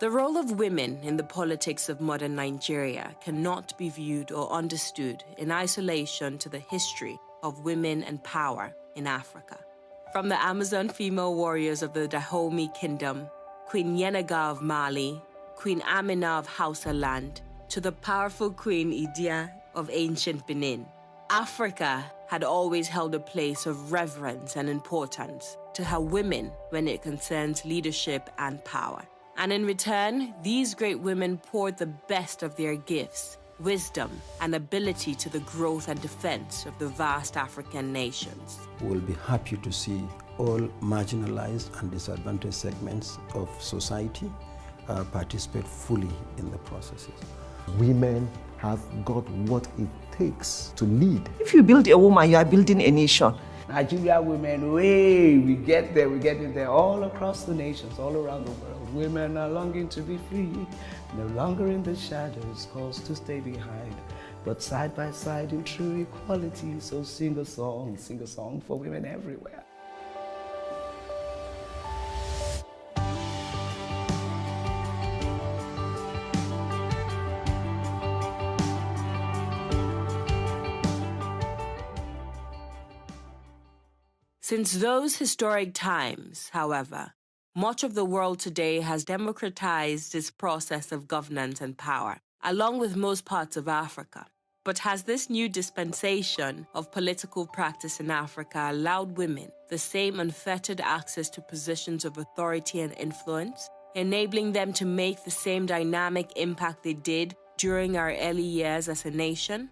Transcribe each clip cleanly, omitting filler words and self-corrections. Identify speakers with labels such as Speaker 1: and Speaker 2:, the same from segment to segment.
Speaker 1: The role of women in the politics of modern Nigeria cannot be viewed or understood in isolation to the history of women and power in Africa. From the Amazon female warriors of the Dahomey Kingdom, Queen Yenaga of Mali, Queen Amina of Hausa land, to the powerful Queen Idia of ancient Benin, Africa had always held a place of reverence and importance to her women when it concerns leadership and power. And in return, these great women poured the best of their gifts, wisdom, and ability to the growth and defense of the vast African nations.
Speaker 2: We'll be happy to see all marginalized and disadvantaged segments of society participate fully in the processes.
Speaker 3: Women have got what it takes to lead.
Speaker 4: If you build a woman, you are building a nation.
Speaker 5: Nigeria women, we get it there all across the nations, all around the world. Women are longing to be free, no longer in the shadows, caused to stay behind, but side by side in true equality. So sing a song for women everywhere.
Speaker 1: Since those historic times, however, much of the world today has democratized this process of governance and power, along with most parts of Africa. But has this new dispensation of political practice in Africa allowed women the same unfettered access to positions of authority and influence, enabling them to make the same dynamic impact they did during our early years as a nation?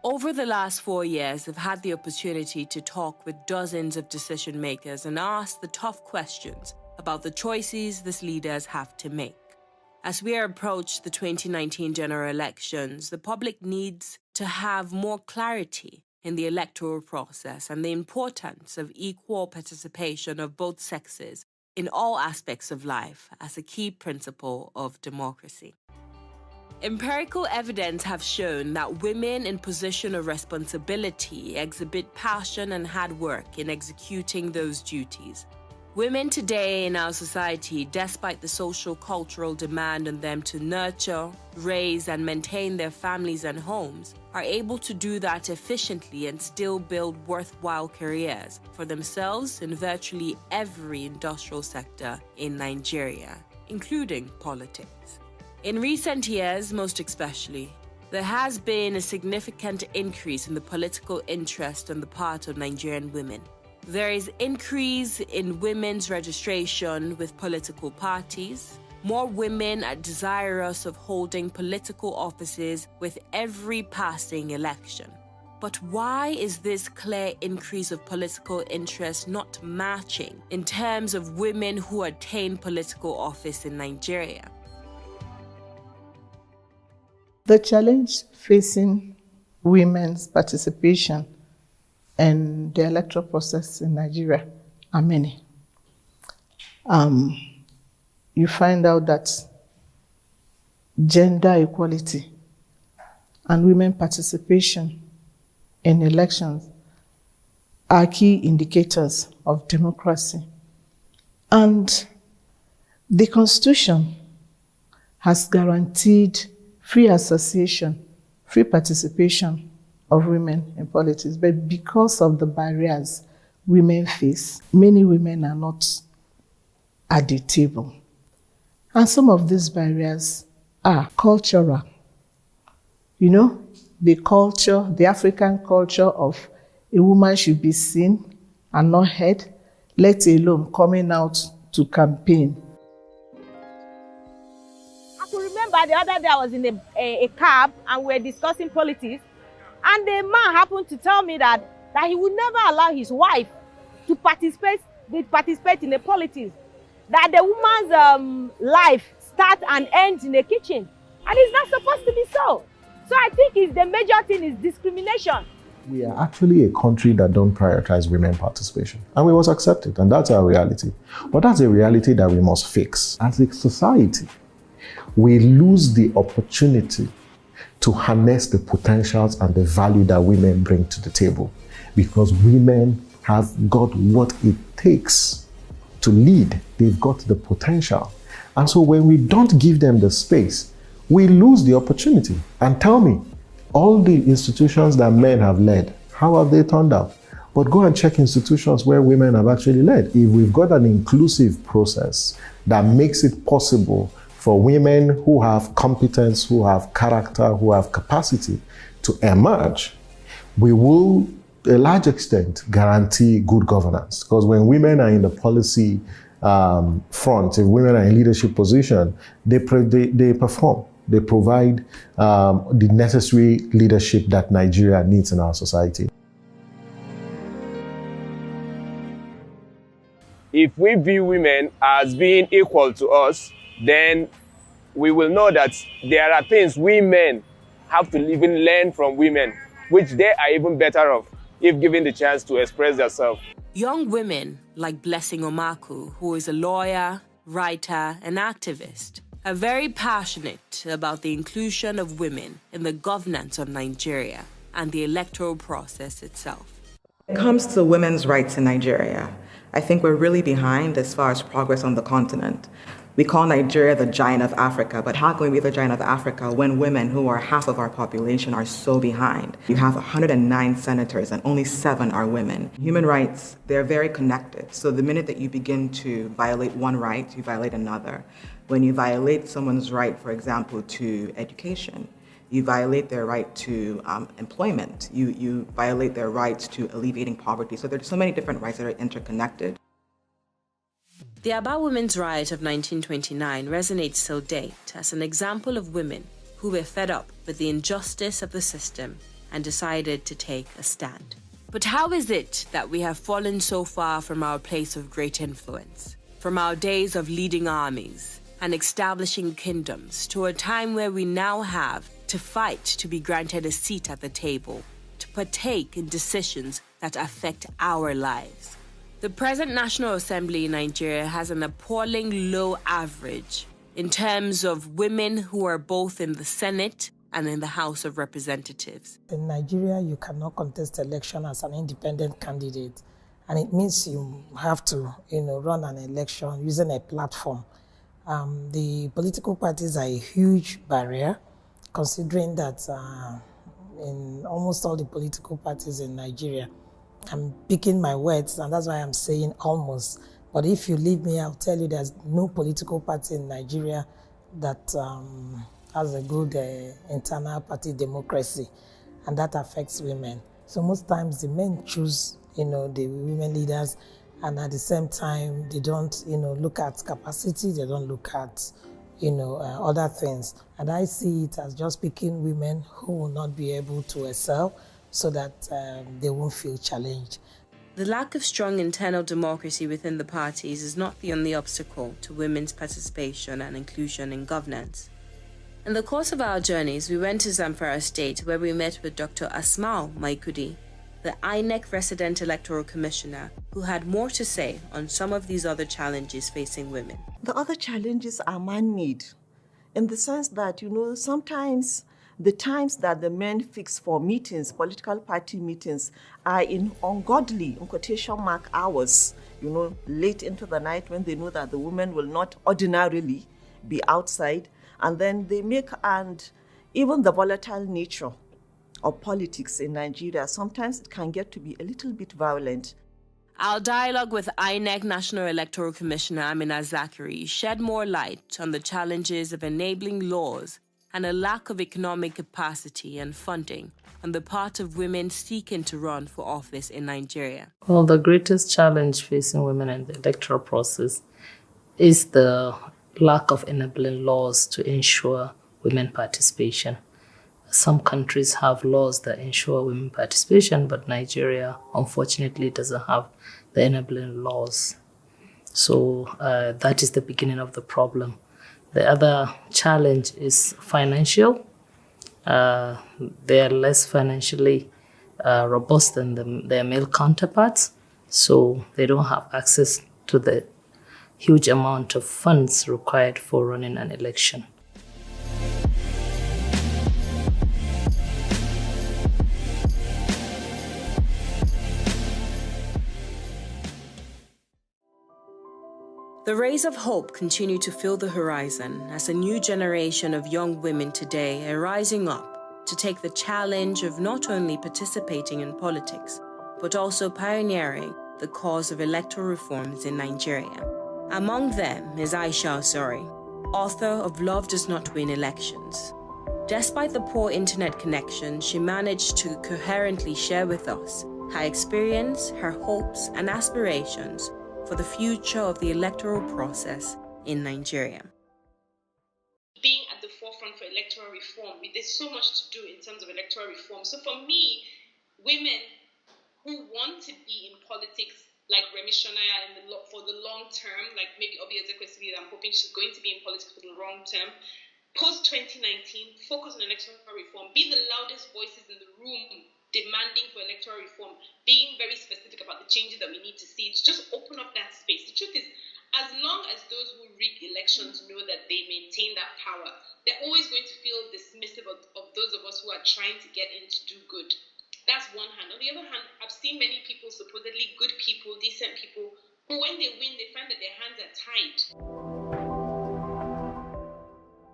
Speaker 1: Over the last 4 years, I've had the opportunity to talk with dozens of decision makers and ask the tough questions about the choices these leaders have to make. As we approach the 2019 general elections, the public needs to have more clarity in the electoral process and the importance of equal participation of both sexes in all aspects of life as a key principle of democracy. Empirical evidence have shown that women in position of responsibility exhibit passion and hard work in executing those duties. Women today in our society, despite the social cultural demand on them to nurture, raise, and maintain their families and homes, are able to do that efficiently and still build worthwhile careers for themselves in virtually every industrial sector in Nigeria, including politics. In recent years, most especially, there has been a significant increase in the political interest on the part of Nigerian women. There is increase in women's registration with political parties. More women are desirous of holding political offices with every passing election. But why is this clear increase of political interest not matching in terms of women who attain political office in Nigeria?
Speaker 6: The challenge facing women's participation in the electoral process in Nigeria are many. You find out that gender equality and women participation in elections are key indicators of democracy. And the Constitution has guaranteed free association, free participation of women in politics. But because of the barriers women face, many women are not at the table. And some of these barriers are cultural. You know, the culture, the African culture of a woman should be seen and not heard, let alone coming out to campaign.
Speaker 7: The other day I was in a cab and we were discussing politics, and the man happened to tell me that he would never allow his wife to participate in the politics, that the woman's life starts and ends in the kitchen, and it's not supposed to be so. So I think the major thing is discrimination.
Speaker 3: We are actually a country that don't prioritize women participation, and we must accept it, and that's our reality. But that's a reality that we must fix. As a society, we lose the opportunity to harness the potentials and the value that women bring to the table, because women have got what it takes to lead. They've got the potential. And so when we don't give them the space, we lose the opportunity. And tell me, all the institutions that men have led, how have they turned out? But go and check institutions where women have actually led. If we've got an inclusive process that makes it possible for women who have competence, who have character, who have capacity to emerge, we will, to a large extent, guarantee good governance. Because when women are in the policy front, if women are in leadership position, they perform. They provide the necessary leadership that Nigeria needs in our society.
Speaker 8: If we view women as being equal to us, then we will know that there are things we men have to even learn from women, which they are even better off if given the chance to express themselves.
Speaker 1: Young women like Blessing Omaku, who is a lawyer, writer, and activist, are very passionate about the inclusion of women in the governance of Nigeria and the electoral process itself.
Speaker 9: When it comes to women's rights in Nigeria, I think we're really behind as far as progress on the continent. We call Nigeria the giant of Africa, but how can we be the giant of Africa when women, who are half of our population, are so behind? You have 109 senators and only 7 are women. Human rights, they're very connected. So the minute that you begin to violate one right, you violate another. When you violate someone's right, for example, to education, you violate their right to employment. You violate their rights to alleviating poverty. So there's so many different rights that are interconnected.
Speaker 1: The Aba Women's Riot of 1929 resonates till date as an example of women who were fed up with the injustice of the system and decided to take a stand. But how is it that we have fallen so far from our place of great influence, from our days of leading armies and establishing kingdoms, to a time where we now have to fight to be granted a seat at the table, to partake in decisions that affect our lives? The present National Assembly in Nigeria has an appalling low average in terms of women who are both in the Senate and in the House of Representatives.
Speaker 10: In Nigeria, you cannot contest election as an independent candidate, and it means you have to, run an election using a platform. The political parties are a huge barrier, considering that in almost all the political parties in Nigeria, I'm picking my words, and that's why I'm saying almost. But if you leave me, I'll tell you there's no political party in Nigeria that has a good internal party democracy, and that affects women. So most times the men choose, the women leaders, and at the same time, they don't, look at capacity, they don't look at, other things. And I see it as just picking women who will not be able to excel, so that they won't feel challenged.
Speaker 1: The lack of strong internal democracy within the parties is not the only obstacle to women's participation and inclusion in governance. In the course of our journeys, we went to Zamfara State, where we met with Dr. Asmau Maikudi, the INEC resident electoral commissioner, who had more to say on some of these other challenges facing women.
Speaker 4: The other challenges are man-made, in the sense that, sometimes the times that the men fix for meetings, political party meetings, are in ungodly, in quotation mark, hours, late into the night, when they know that the women will not ordinarily be outside. And then they make, and even the volatile nature of politics in Nigeria, sometimes it can get to be a little bit violent.
Speaker 1: Our dialogue with INEC National Electoral Commissioner Amina Zachary shed more light on the challenges of enabling laws and a lack of economic capacity and funding on the part of women seeking to run for office in Nigeria.
Speaker 11: Well, the greatest challenge facing women in the electoral process is the lack of enabling laws to ensure women participation. Some countries have laws that ensure women participation, but Nigeria, unfortunately, doesn't have the enabling laws. So that is the beginning of the problem. The other challenge is financial. They are less financially robust than their male counterparts, so they don't have access to the huge amount of funds required for running an election.
Speaker 1: The rays of hope continue to fill the horizon as a new generation of young women today are rising up to take the challenge of not only participating in politics, but also pioneering the cause of electoral reforms in Nigeria. Among them is Aisha Osori, author of Love Does Not Win Elections. Despite the poor internet connection, she managed to coherently share with us her experience, her hopes, and aspirations for the future of the electoral process in Nigeria.
Speaker 12: Being at the forefront for electoral reform, there's so much to do in terms of electoral reform. So for me, women who want to be in politics, like Remi Shonaya for the long term, like maybe Obi Ezekwesili, I'm hoping she's going to be in politics for the long term, post-2019, focus on electoral reform, be the loudest voices in the room demanding for electoral reform, being very specific about the changes that we need to see, to just open up that space. The truth is, as long as those who rig elections know that they maintain that power, they're always going to feel dismissive of those of us who are trying to get in to do good. That's one hand. On the other hand, I've seen many people, supposedly good people, decent people, who when they win, they find that their hands are tied.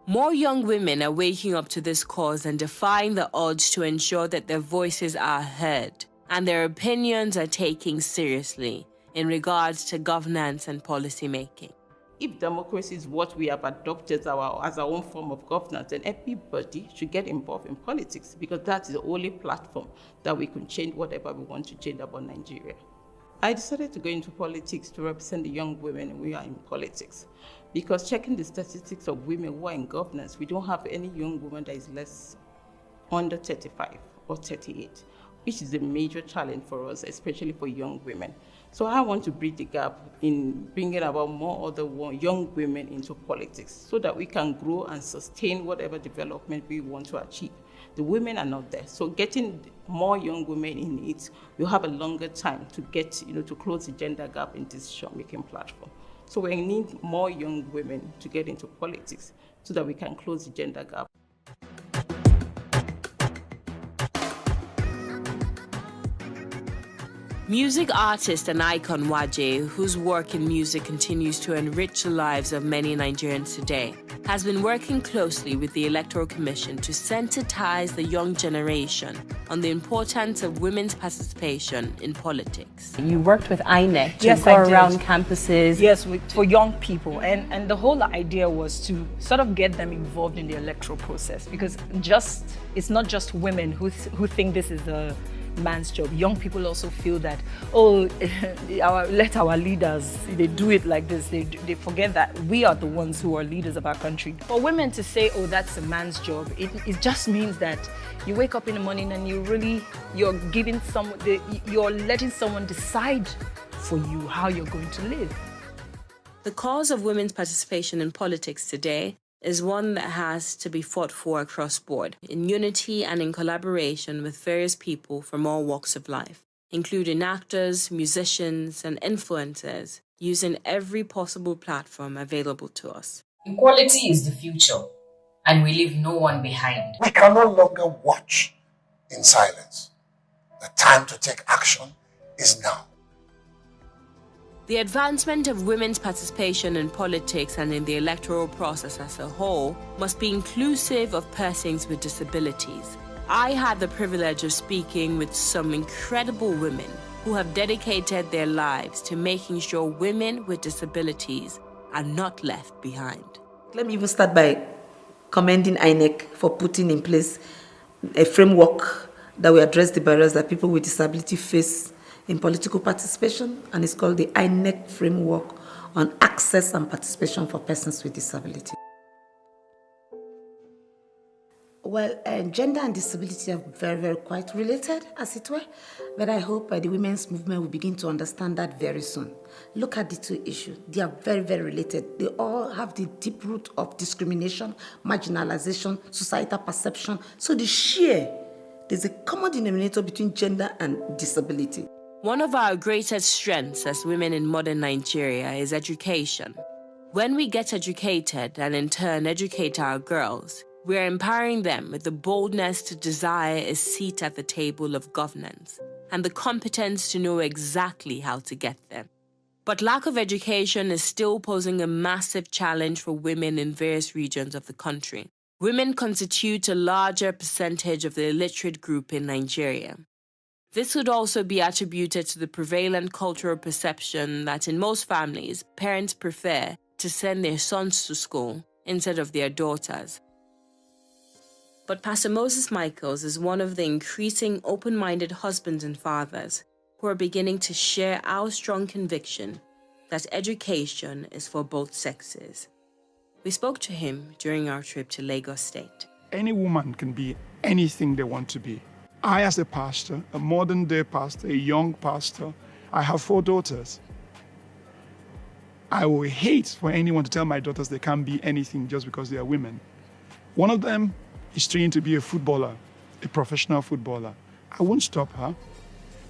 Speaker 1: More young women are waking up to this cause and defying the odds to ensure that their voices are heard and their opinions are taken seriously in regards to governance and policy making.
Speaker 4: If democracy is what we have adopted as our own form of governance, then everybody should get involved in politics, because that's the only platform that we can change whatever we want to change about Nigeria. I decided to go into politics to represent the young women who are in politics, because checking the statistics of women who are in governance, we don't have any young woman that is less under 35 or 38, which is a major challenge for us, especially for young women. So I want to bridge the gap in bringing about more other young women into politics so that we can grow and sustain whatever development we want to achieve. The women are not there. So getting more young women in it, we'll have a longer time to get, to close the gender gap in decision-making platform. So we need more young women to get into politics so that we can close the gender gap.
Speaker 1: Music artist and icon Waje, whose work in music continues to enrich the lives of many Nigerians today, has been working closely with the Electoral Commission to sensitize the young generation on the importance of women's participation in politics.
Speaker 13: You worked with INEC to
Speaker 10: Yes,
Speaker 13: go
Speaker 10: I did.
Speaker 13: around campuses.
Speaker 10: Yes, for young people. And the whole idea was to sort of get them involved in the electoral process, because it's not just women who think this is a man's job. Young people also feel that, let our leaders, they do it like this. They forget that we are the ones who are leaders of our country. For women to say, oh, that's a man's job, it just means that you wake up in the morning and you're letting someone decide for you how you're going to live.
Speaker 1: The cause of women's participation in politics today is one that has to be fought for across board, in unity and in collaboration with various people from all walks of life, including actors, musicians, and influencers, using every possible platform available to us.
Speaker 14: Equality is the future, and we leave no one behind.
Speaker 15: We can no longer watch in silence. The time to take action is now.
Speaker 1: The advancement of women's participation in politics and in the electoral process as a whole must be inclusive of persons with disabilities. I had the privilege of speaking with some incredible women who have dedicated their lives to making sure women with disabilities are not left behind.
Speaker 16: Let me even start by commending INEC for putting in place a framework that will address the barriers that people with disability face in political participation, and it's called the INEC Framework on Access and Participation for Persons with Disability. Well, gender and disability are very, very quite related, as it were, but I hope the women's movement will begin to understand that very soon. Look at the two issues. They are very, very related. They all have the deep root of discrimination, marginalization, societal perception. So there's a common denominator between gender and disability.
Speaker 1: One of our greatest strengths as women in modern Nigeria is education. When we get educated and in turn educate our girls, we are empowering them with the boldness to desire a seat at the table of governance and the competence to know exactly how to get there. But lack of education is still posing a massive challenge for women in various regions of the country. Women constitute a larger percentage of the illiterate group in Nigeria. This could also be attributed to the prevalent cultural perception that in most families, parents prefer to send their sons to school instead of their daughters. But Pastor Moses Michaels is one of the increasing open-minded husbands and fathers who are beginning to share our strong conviction that education is for both sexes. We spoke to him during our trip to Lagos State.
Speaker 17: Any woman can be anything they want to be. I, as a pastor, a modern-day pastor, a young pastor, I have 4 daughters. I will hate for anyone to tell my daughters they can't be anything just because they are women. One of them is trained to be a footballer, a professional footballer. I won't stop her.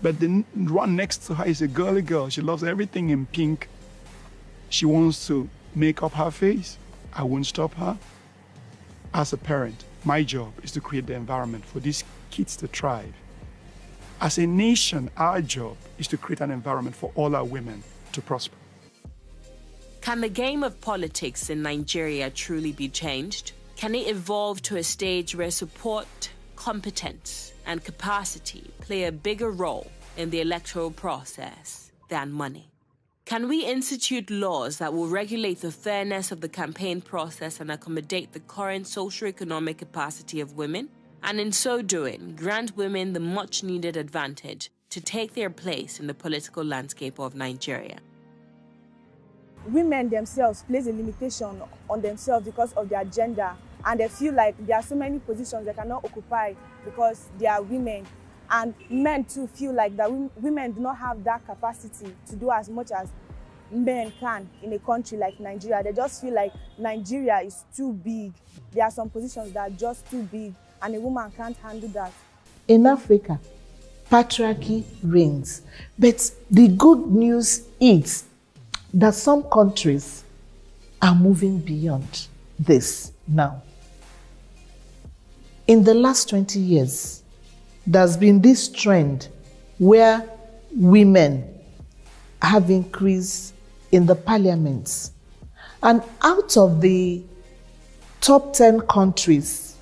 Speaker 17: But the one next to her is a girly girl. She loves everything in pink. She wants to make up her face. I won't stop her. As a parent, my job is to create the environment for these kids to thrive. As a nation, our job is to create an environment for all our women to prosper.
Speaker 1: Can the game of politics in Nigeria truly be changed? Can it evolve to a stage where support, competence, and capacity play a bigger role in the electoral process than money? Can we institute laws that will regulate the fairness of the campaign process and accommodate the current socio-economic capacity of women? And in so doing, grant women the much-needed advantage to take their place in the political landscape of Nigeria.
Speaker 7: Women themselves place a limitation on themselves because of their gender, and they feel like there are so many positions they cannot occupy because they are women. And men too feel like that women do not have that capacity to do as much as men can in a country like Nigeria. They just feel like Nigeria is too big. There are some positions that are just too big, and a woman can't handle that.
Speaker 6: In Africa, patriarchy reigns. But the good news is that some countries are moving beyond this now. In the last 20 years, there's been this trend where women have increased in the parliaments. And out of the top 10 countries,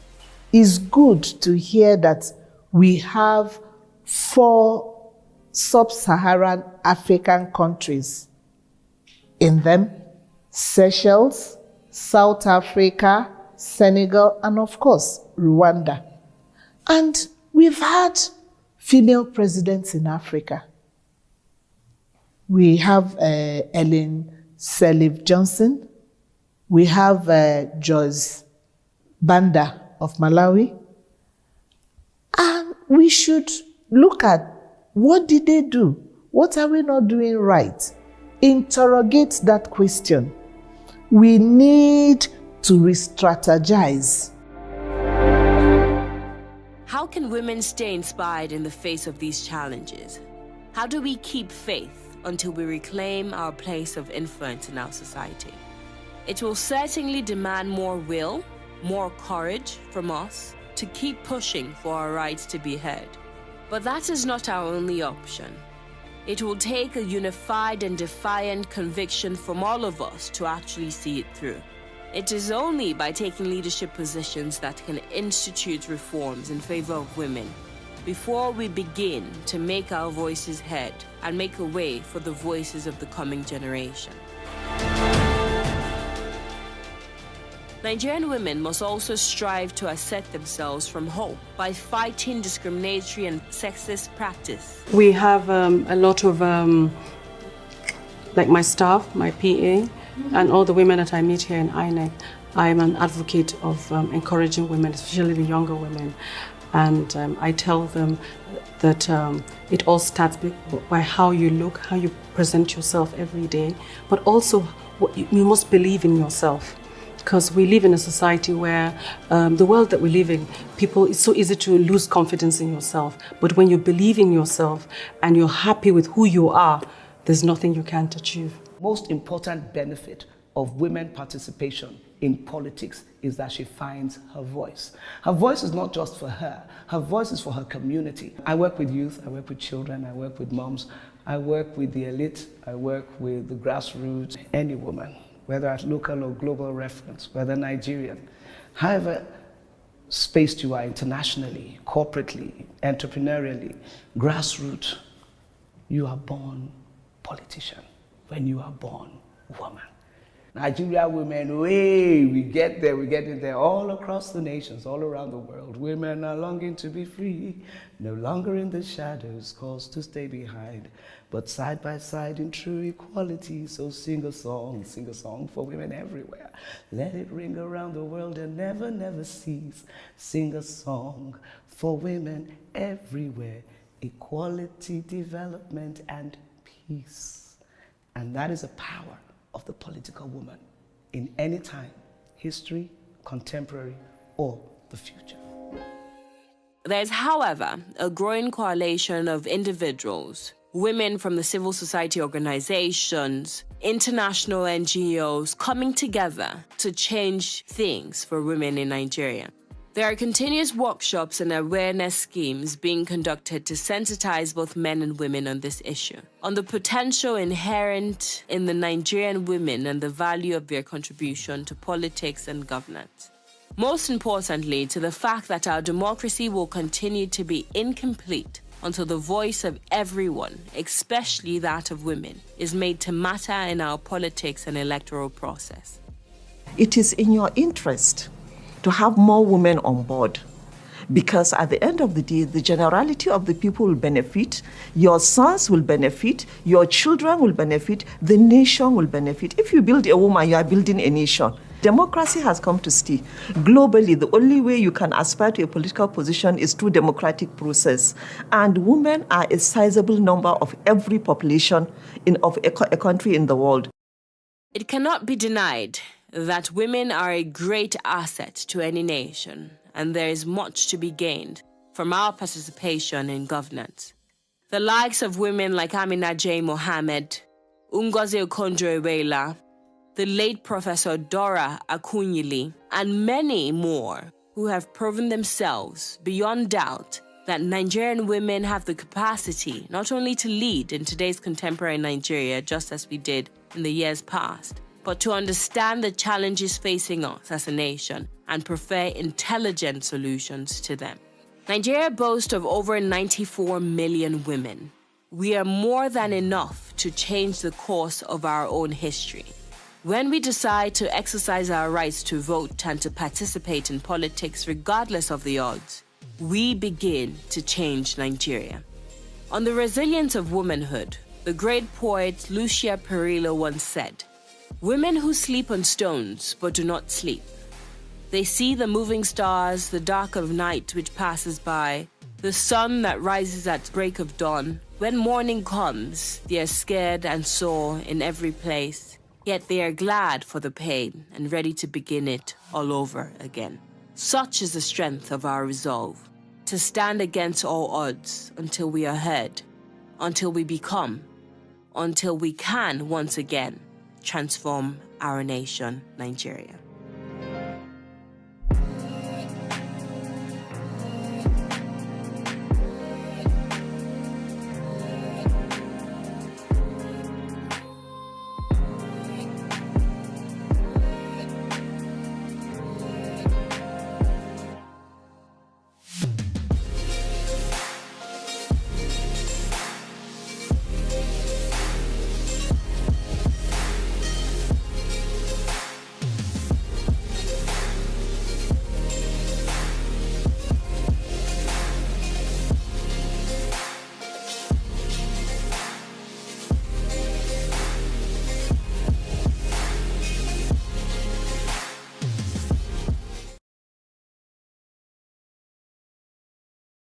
Speaker 6: it's good to hear that we have 4 sub-Saharan African countries. In them, Seychelles, South Africa, Senegal, and of course, Rwanda. And we've had female presidents in Africa. We have Ellen Sirleaf Johnson. We have Joyce Banda of Malawi. And we should look at what did they do? What are we not doing right? Interrogate that question. We need to re-strategize.
Speaker 1: How can women stay inspired in the face of these challenges? How do we keep faith until we reclaim our place of influence in our society? It will certainly demand more will, more courage from us to keep pushing for our rights to be heard. But that is not our only option. It will take a unified and defiant conviction from all of us to actually see it through. It is only by taking leadership positions that can institute reforms in favor of women before we begin to make our voices heard and make a way for the voices of the coming generation. Nigerian women must also strive to assert themselves from home by fighting discriminatory and sexist practice.
Speaker 18: We have a lot of, like my staff, my PA, and all the women that I meet here in INEC. I'm an advocate of encouraging women, especially the younger women. And I tell them that it all starts by how you look, how you present yourself every day, but also you must believe in yourself. Because we live in a society where the world that we live in, it's so easy to lose confidence in yourself. But when you believe in yourself and you're happy with who you are, there's nothing you can't achieve.
Speaker 5: Most important benefit of women participation in politics is that she finds her voice. Her voice is not just for her. Her voice is for her community. I work with youth, I work with children, I work with moms. I work with the elite, I work with the grassroots, any woman, whether at local or global reference, whether Nigerian, however spaced you are internationally, corporately, entrepreneurially, grassroots, you are born politician when you are born woman. Nigeria women, we get there all across the nations, all around the world. Women are longing to be free, no longer in the shadows, caused to stay behind, but side by side in true equality. So sing a song for women everywhere. Let it ring around the world and never, never cease. Sing a song for women everywhere. Equality, development, and peace. And that is a power of the political woman in any time, history, contemporary, or the future.
Speaker 1: There's, however, a growing coalition of individuals, women from the civil society organizations, international NGOs coming together to change things for women in Nigeria. There are continuous workshops and awareness schemes being conducted to sensitize both men and women on this issue, on the potential inherent in the Nigerian women and the value of their contribution to politics and governance. Most importantly, to the fact that our democracy will continue to be incomplete until the voice of everyone, especially that of women, is made to matter in our politics and electoral process.
Speaker 4: It is in your interest to have more women on board, because at the end of the day, the generality of the people will benefit, your sons will benefit, your children will benefit, the nation will benefit. If you build a woman, you are building a nation. Democracy has come to stay. Globally, the only way you can aspire to a political position is through democratic process. And women are a sizable number of every population of a country in the world.
Speaker 1: It cannot be denied that women are a great asset to any nation, and there is much to be gained from our participation in governance. The likes of women like Amina J. Mohammed, Ngozi Okonjo-Iweala, the late Professor Dora Akunyili, and many more who have proven themselves beyond doubt that Nigerian women have the capacity not only to lead in today's contemporary Nigeria, just as we did in the years past, but to understand the challenges facing us as a nation and prefer intelligent solutions to them. Nigeria boasts of over 94 million women. We are more than enough to change the course of our own history. When we decide to exercise our rights to vote and to participate in politics regardless of the odds, we begin to change Nigeria. On the resilience of womanhood, the great poet Lucia Perillo once said, "Women who sleep on stones but do not sleep. They see the moving stars, the dark of night which passes by, the sun that rises at break of dawn. When morning comes, they are scared and sore in every place, yet they are glad for the pain and ready to begin it all over again." Such is the strength of our resolve, to stand against all odds until we are heard, until we become, until we can once again transform our nation, Nigeria.